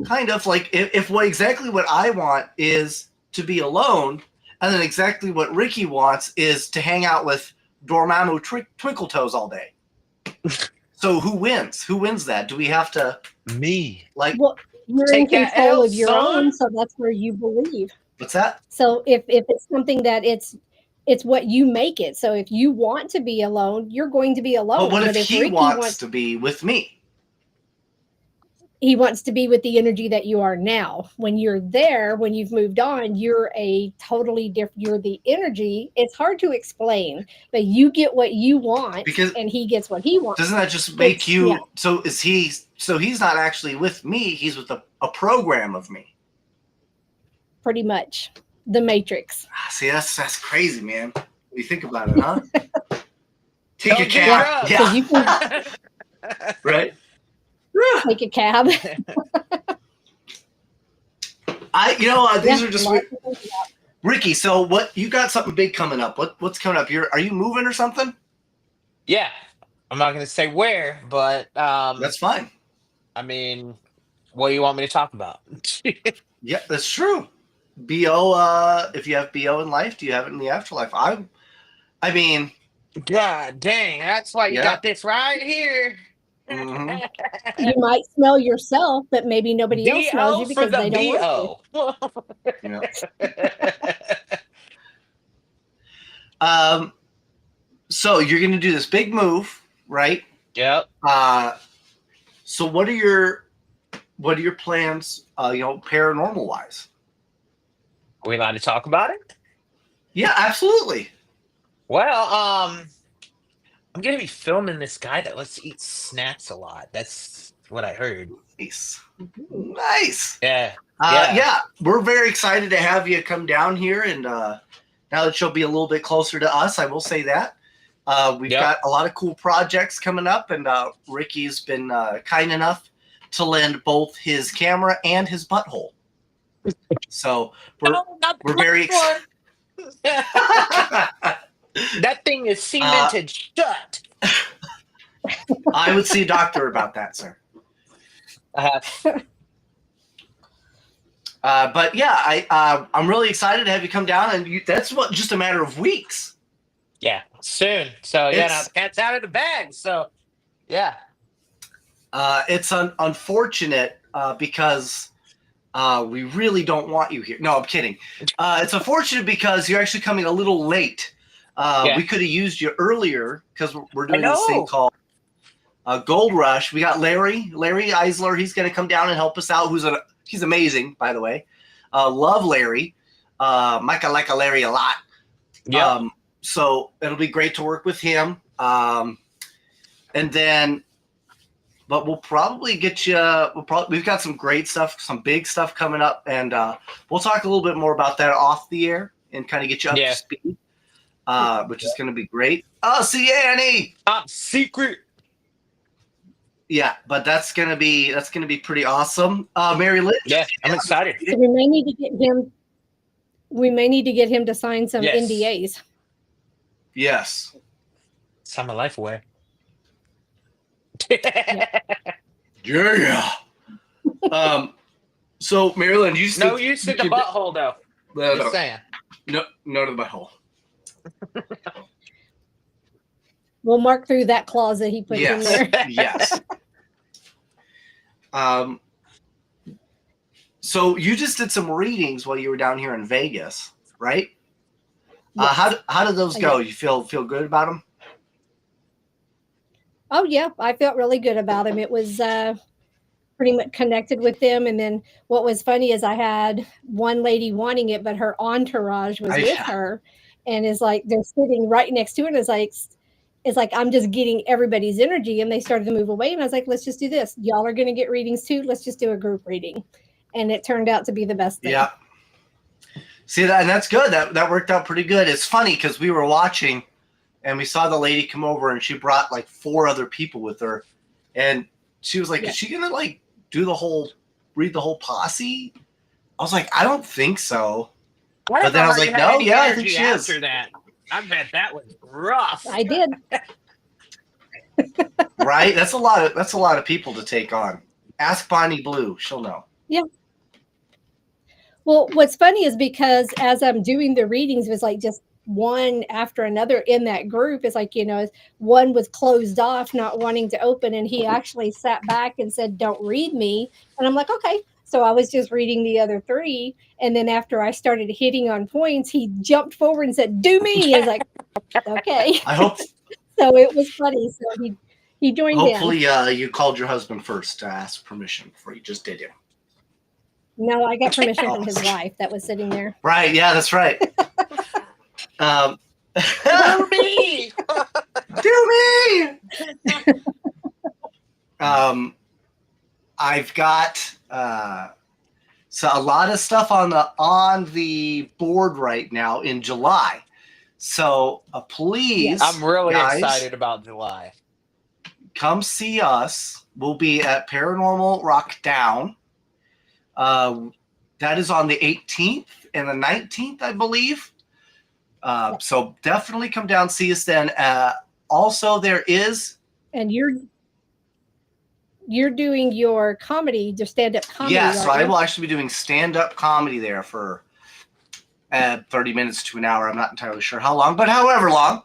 Kind of if exactly what I want is to be alone, and then exactly what Ricky wants is to hang out with Dormammu Twinkle Toes all day. So who wins? Who wins that? Do we have to? Me. Well, you're in control of your own, so that's where you believe. What's that? So if it's something that it's what you make it. So if you want to be alone, you're going to be alone. But what if he Ricky wants to be with me? He wants to be with the energy that you are now. When you're there, when you've moved on, you're a totally different. You're the energy. It's hard to explain, but you get what you want, and he gets what he wants. Doesn't that just make you? Yeah. So is he? So he's not actually with me. He's with a program of me. Pretty much, the Matrix. See, that's crazy, man. When you think about it, huh? Take a cab. Yeah. You can, right. Take a cab. These are just Ricky. So what? You got something big coming up? What's coming up? Are you moving or something? Yeah, I'm not going to say where, but that's fine. I mean, what do you want me to talk about? Yeah, that's true. BO. If you have BO in life, do you have it in the afterlife? I mean, God dang, that's why you got this right here. Mm-hmm. You might smell yourself, but maybe nobody else smells you because they don't want to. So you're going to do this big move, right? Yep. So what are your plans? Paranormal wise. Are we allowed to talk about it? Yeah, absolutely. Well, I'm gonna be filming this guy that lets eat snacks a lot. That's what I heard. Nice. Yeah. Yeah. We're very excited to have you come down here, and now that you'll be a little bit closer to us, I will say that. We've got a lot of cool projects coming up, and Ricky's been kind enough to lend both his camera and his butthole. So we're very excited. That thing is cemented shut. I would see a doctor about that, sir. But yeah, I'm really excited to have you come down, and that's just a matter of weeks. Yeah, soon. So now the cat's out of the bag. So yeah, it's unfortunate because We really don't want you here. No, I'm kidding. It's unfortunate because you're actually coming a little late. We could have used you earlier because we're doing this thing called Gold Rush. We got Larry Eisler. He's going to come down and help us out. He's amazing, by the way. Love Larry. Micah like a Larry a lot. Yeah. So it'll be great to work with him. And then, but we'll probably get you. We've got some great stuff, some big stuff coming up, and we'll talk a little bit more about that off the air and kind of get you up to speed, which is going to be great. Oh, see Annie. Top secret. Yeah, but that's gonna be pretty awesome. MaryLynn. Yeah, I'm excited. So we may need to get him. We may need to get him to sign some NDAs. Yes. Sign my life away. Yeah. So MaryLynn, you no use to the butthole though. Just saying. No to the butthole. We'll mark through that clause that he put in there. Yes. So you just did some readings while you were down here in Vegas, right? Yes. How did those go? You feel good about them? Oh yeah, I felt really good about them. It was pretty much connected with them. And then what was funny is I had one lady wanting it, but her entourage was with her, and is like they're sitting right next to her, and it's like I'm just getting everybody's energy, and they started to move away, and I was like, let's just do this. Y'all are going to get readings too. Let's just do a group reading, and it turned out to be the best thing. Yeah. See that, and that's good. That worked out pretty good. It's funny because we were watching, and we saw the lady come over, and she brought like 4 other people with her, and she was like, "Is she gonna like read the whole posse?" I was like, "I don't think so." But then I was like, "No, yeah, I think she is." After that, I bet that was rough. I did. Right? That's a lot of people to take on. Ask Bonnie Blue; she'll know. Yeah. Well, what's funny is because as I'm doing the readings, it was like just one after another in that group. It's like, one was closed off, not wanting to open, and he actually sat back and said, "Don't read me." And I'm like, okay. So I was just reading the other 3. And then after I started hitting on points, he jumped forward and said, "Do me." I was like, okay. I hope. So it was funny. So he joined in. Hopefully you called your husband first to ask permission before you just did it. No, I got permission from his wife that was sitting there. Right. Yeah, that's right. Do me. Do me. I've got so a lot of stuff on the board right now in July. So please, I'm really guys, excited about July. Come see us. We'll be at Paranormal Rock Down. That is on the 18th and the 19th, I believe. So definitely come down, see us then. Also, there is. And you're doing your comedy, your stand-up comedy. Yeah, so I will actually be doing stand-up comedy there for 30 minutes to an hour. I'm not entirely sure how long, but however long.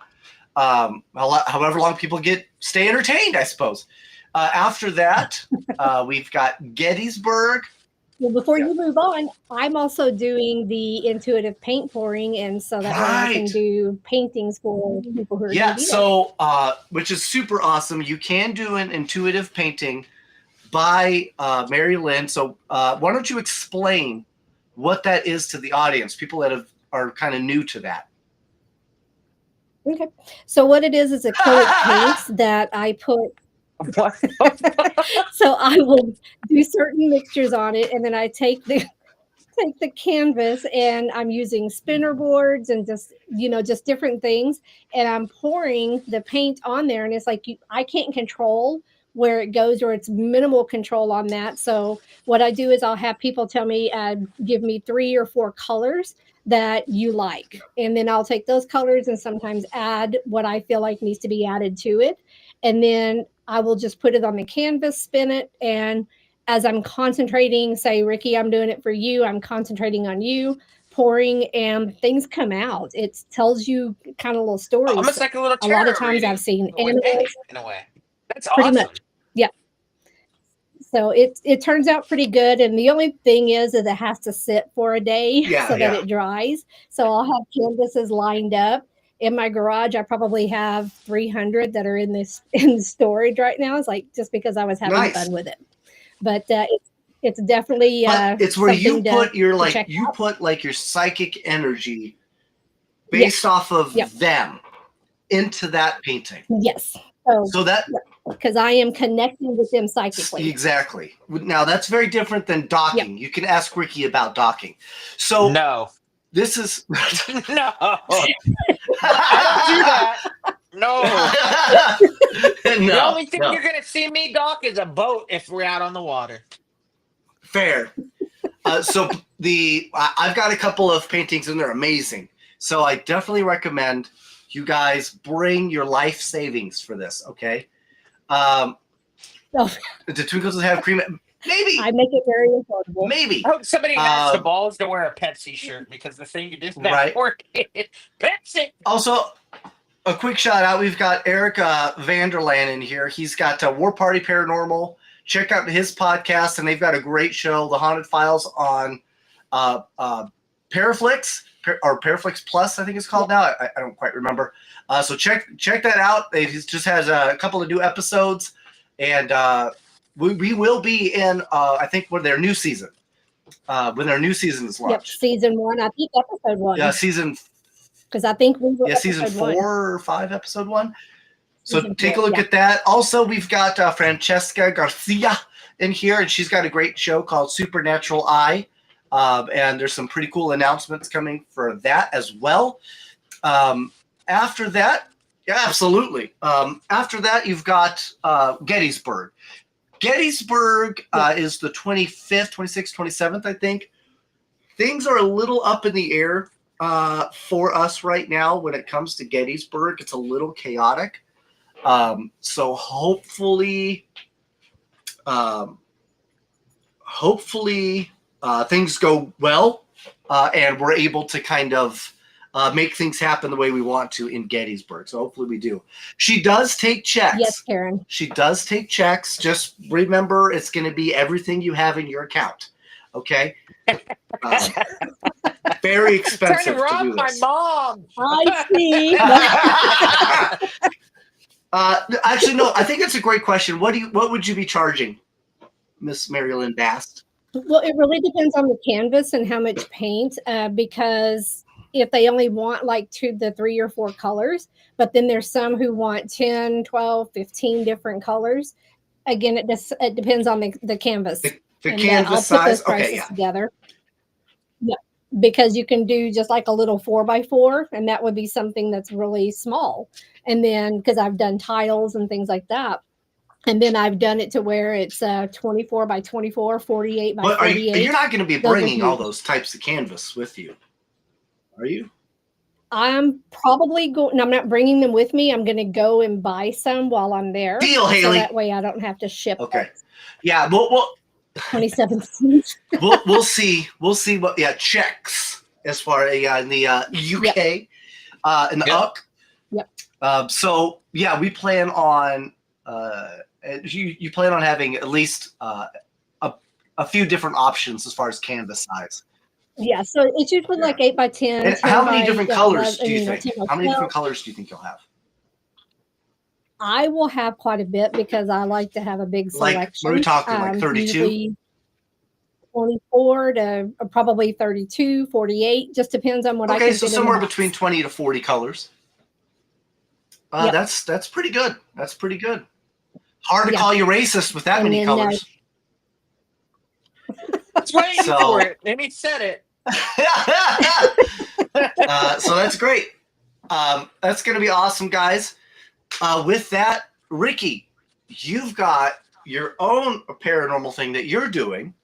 However long people stay entertained, I suppose. After that, we've got Gettysburg. Well, before you move on, I'm also doing the intuitive paint pouring, and so that way I can do paintings for people who are going to be there. Which is super awesome. You can do an intuitive painting by MaryLynn. So why don't you explain what that is to the audience, people that are kind of new to that. Okay. So what it is acrylic paints that I put. So I will do certain mixtures on it, and then I take the canvas, and I'm using spinner boards and just different things, and I'm pouring the paint on there, and it's like I can't control where it goes, or it's minimal control on that. So what I do is I'll have people tell me, give me 3 or 4 colors that you like, and then I'll take those colors and sometimes add what I feel like needs to be added to it, and then I will just put it on the canvas, spin it, and as I'm concentrating, say, Ricky, I'm doing it for you, I'm concentrating on you, pouring, and things come out. It tells you kind of little stories. Almost like a little lot of times I've seen animals. In a way. That's pretty awesome. much. Yeah. So it turns out pretty good. And the only thing is that it has to sit for a day Yeah, so that yeah. it dries. So I'll have canvases lined up. In my garage, I probably have 300 that are in storage right now. It's like just because I was having Nice. fun with it. But it's definitely But it's where you something put your to check out. put like your psychic energy based off of them into that painting. Yes. So that because I am connecting with them psychically. exactly. Now that's very different than docking. You can ask Ricky about docking. So No. this is No. I don't do that. No. The no, only thing you're gonna see me dock is a boat if we're out on the water. fair. So I've got a couple of paintings and they're amazing. So I definitely recommend you guys bring your life savings for this. Okay. Oh, The Twinkles have cream. Maybe I make it very affordable. maybe. I hope somebody has the balls to wear a Pepsi shirt because the thing you did that Right. for it. Pepsi. Also, a quick shout out. We've got Eric Vanderland in here. He's got War Party Paranormal. Check out his podcast, and they've got a great show, The Haunted Files, on Paraflix or Paraflix Plus, I think it's called now. I don't quite remember. So check that out. He just has a couple of new episodes, and we will be in I think when their new season when their new season is launched. Yep, season 1. I think episode 1. Yeah, season. Because I think we were season 4 or 5, episode 1. So Season take 4, a look at that. Also, we've got Francesca Garcia in here, and she's got a great show called Supernatural Eye. And there's some pretty cool announcements coming for that as well. After that, yeah, absolutely. After that, you've got Gettysburg. Gettysburg is the 25th, 26th, 27th, I think. Things are a little up in the air for us right now when it comes to Gettysburg. It's a little chaotic. So hopefully things go well and we're able to kind of make things happen the way we want to in Gettysburg. So hopefully we do. She does take checks. Yes, Karen. She does take checks. Just remember, it's going to be everything you have in your account. Okay. Very expensive Trying to rob do my this. mom. I see. Actually, no. I think it's a great question. What would you be charging, Miss MaryLynn Bast? Well, it really depends on the canvas and how much paint, because if they only want like 2 to 3 or 4 colors, but then there's some who want 10, 12, 15 different colors. Again, it depends on the canvas. The canvas I'll size? put those prices Okay, yeah. together. Yeah, because you can do just like a little 4x4, and that would be something that's really small. And then, because I've done tiles and things like that. And then I've done it to where it's 24 by 24, 48 by 48. But you're not going to be Those are bringing all huge. those types of canvas with you, are you? I'm probably going. I'm not bringing them with me. I'm going to go and buy some while I'm there. Deal, So Haley. that way I don't have to ship. Okay. Yeah. Well, 27 cents. we'll see. We'll see what. Yeah, checks as far as in the UK, in the UK. Yep. So yeah, we plan on. You plan on having at least a few different options as far as canvas size. Yeah, so it's usually like 8 by 10. And 10 how many by, different colors do you 10 think? by How many 12. different colors do you think you'll have? I will have quite a bit because I like to have a big Like, selection. what are we talking, like 32? Usually 24 to probably 32, 48. Just depends on what I can Okay, so fit in somewhere the box. between 20 to 40 colors. Yep. That's pretty good. That's pretty good. Hard to Yeah. call you racist with that And many then, colors. That's waiting So- for it. And he said it. So that's great. That's going to be awesome, guys. With that, Ricky, you've got your own paranormal thing that you're doing.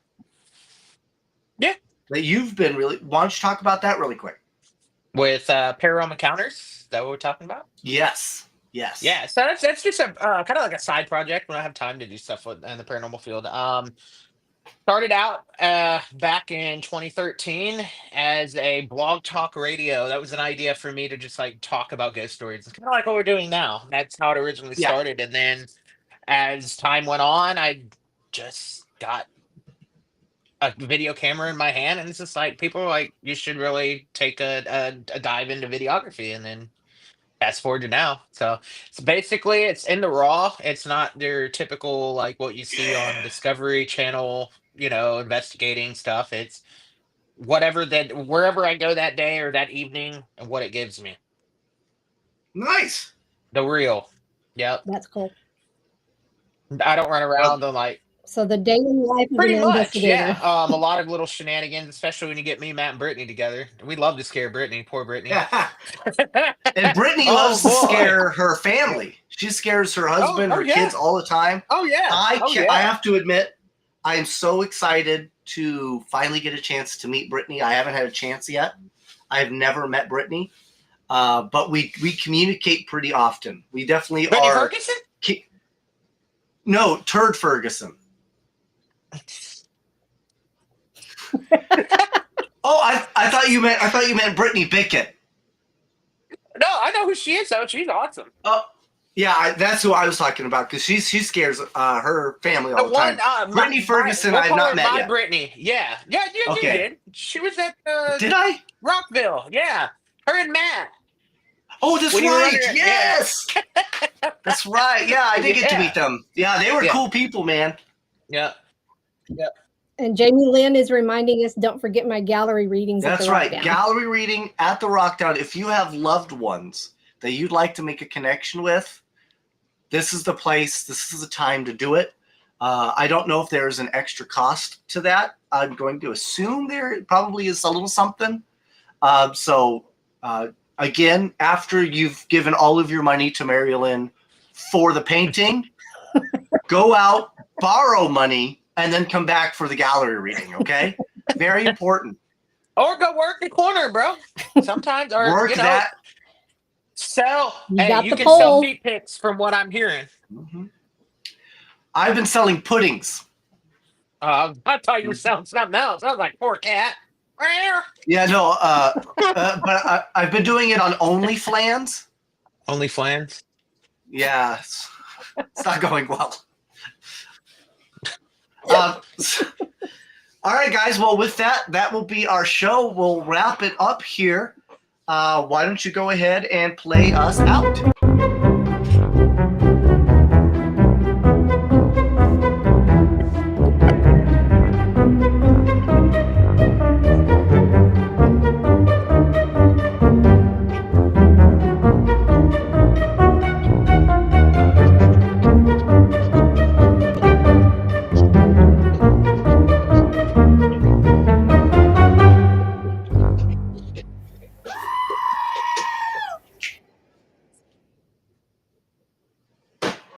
Yeah. That you've been really. Why don't you talk about that really quick? With Paranormal Encounters. Is that what we're talking about? Yes. Yes. Yeah, so that's just a kind of like a side project when I have time to do stuff in the paranormal field. Started out back in 2013 as a blog talk radio. That was an idea for me to just like talk about ghost stories. It's kind of like what we're doing now. That's how it originally Yeah. started. And then as time went on, I just got a video camera in my hand, and it's just like people are like, you should really take a dive into videography, and then fast forward to now. So it's basically it's in the raw. It's not your typical like what you see on Yeah. Discovery Channel, investigating stuff. It's whatever that wherever I go that day or that evening and what it gives me. Nice. The real. Yep. That's cool. I don't run Well, around and like So the daily life of an pretty much, investigator. yeah. A lot of little shenanigans, especially when you get me, Matt, and Brittany together. We love to scare Brittany, poor Brittany. and Brittany Oh loves to boy. scare her family. She scares her husband, Oh her yeah. kids all the time. Oh yeah. I Oh can't, I yeah. have to admit, I am so excited to finally get a chance to meet Brittany. I haven't had a chance yet. I have never met Brittany, but we communicate pretty often. We definitely Brittany are. Ferguson? No, Turd Ferguson. Oh, I thought you meant Brittany Bickett. No, I know who she is though. She's awesome. Oh, yeah, that's who I was talking about because she scares her family all the one, time. Brittany Ferguson, we'll I have call not her met my yet. Brittany. Yeah. Yeah, you Okay. did. She was at Did I? Rockville. Yeah. Her and Matt. Oh, that's When you were right. under- Yes. That's right. Yeah, I did get to Yeah. meet them. Yeah, they were Yeah. cool people, man. Yeah. And Jamie Lynn is reminding us, don't forget my gallery readings at That's the right. Rockdown. Gallery reading at the Rockdown. If you have loved ones that you'd like to make a connection with, this is the place. This is the time to do it. I don't know if there's an extra cost to that. I'm going to assume there probably is a little something. Again, after you've given all of your money to MaryLynn for the painting, go out, borrow money, and then come back for the gallery reading, okay? Very important. Or go work the corner, bro. Sometimes, or Work that. sell. You Hey, got you the can sell pole. meat picks from what I'm hearing. Mhm. I've been selling puddings. I thought you were selling something else. I was like, poor cat. Yeah, no, but I've been doing it on OnlyFans. Only flans. Yeah, it's not going well. All right, guys. Well, with that will be our show. We'll wrap it up here. Why don't you go ahead and play us out?